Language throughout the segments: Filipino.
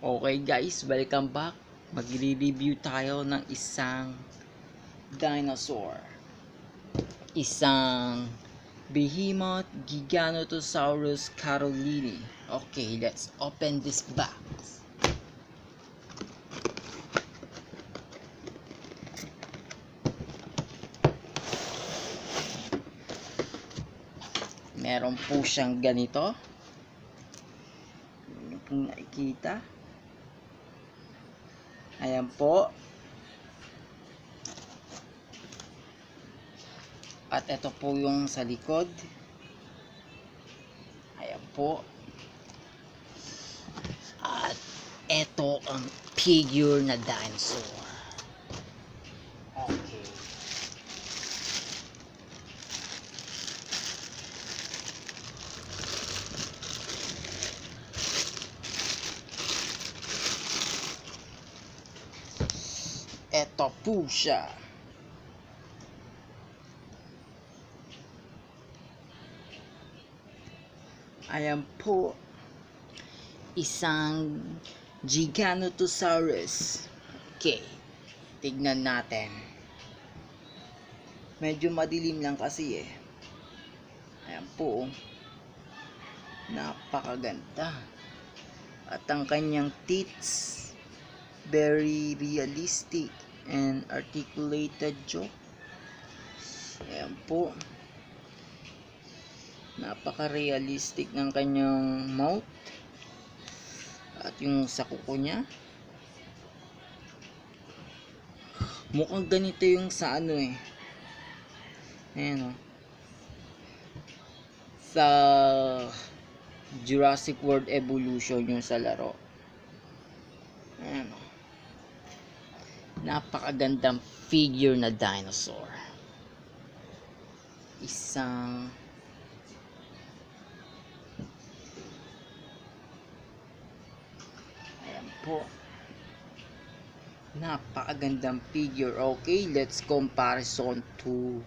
Okay guys, welcome back. Magre-review tayo ng isang dinosaur. Isang behemoth Giganotosaurus carolini. Okay, let's open this box. Meron po siyang ganito. Hindi po nakikita. Ayan po. At ito po yung sa likod. Ayan po. At ito ang figure na dinosaur. Okay. Ito po siya. Ayan po. Isang Giganotosaurus. Okay. Tignan natin. Medyo madilim lang kasi eh. Ayan po. Napakaganda. At ang kanyang teeth, very realistic and articulated jaw. Ayan po. Napaka-realistic ng kanyang mouth. At yung sa kuko niya. Mukhang ganito yung sa ano eh. Ayan o. Sa Jurassic World Evolution yung sa laro. Ayan o. Napakagandang figure na dinosaur. Isang ayan po. Napakagandang figure. Okay, let's comparison to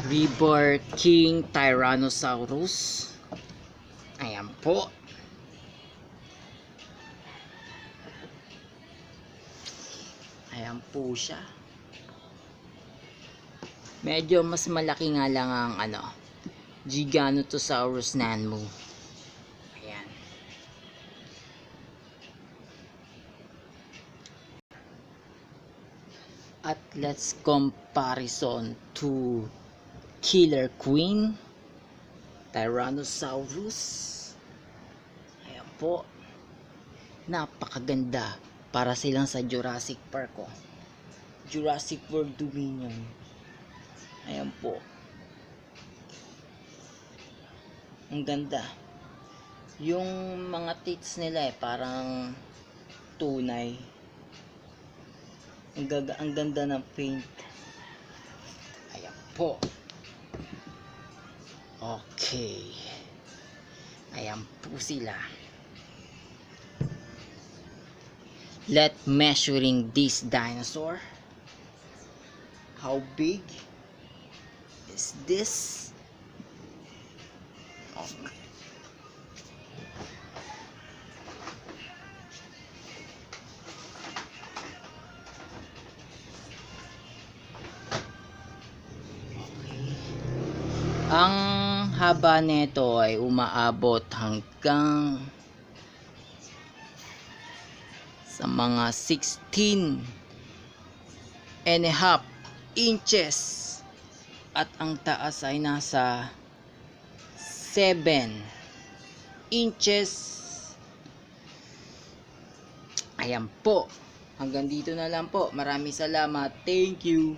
River King Tyrannosaurus. Ayan po. Ayan po siya. Medyo mas malaki nga lang ang Giganotosaurus NANMU. Ayan. At let's comparison to Killer Queen Tyrannosaurus. Ayan po. Napakaganda. Para silang sa Jurassic Park oh. Jurassic World Dominion. Ayan po. Ang ganda. Yung mga teeth nila parang tunay. Ang ganda ng paint. Ayan po. Okay. Ayan po sila. Let's measuring this dinosaur. How big is this? Okay. Ang haba nito ay umaabot hanggang sa mga 16.5 inches at ang taas ay nasa 7 inches. Ayan po, hanggang dito na lang po. Maraming salamat. Thank you.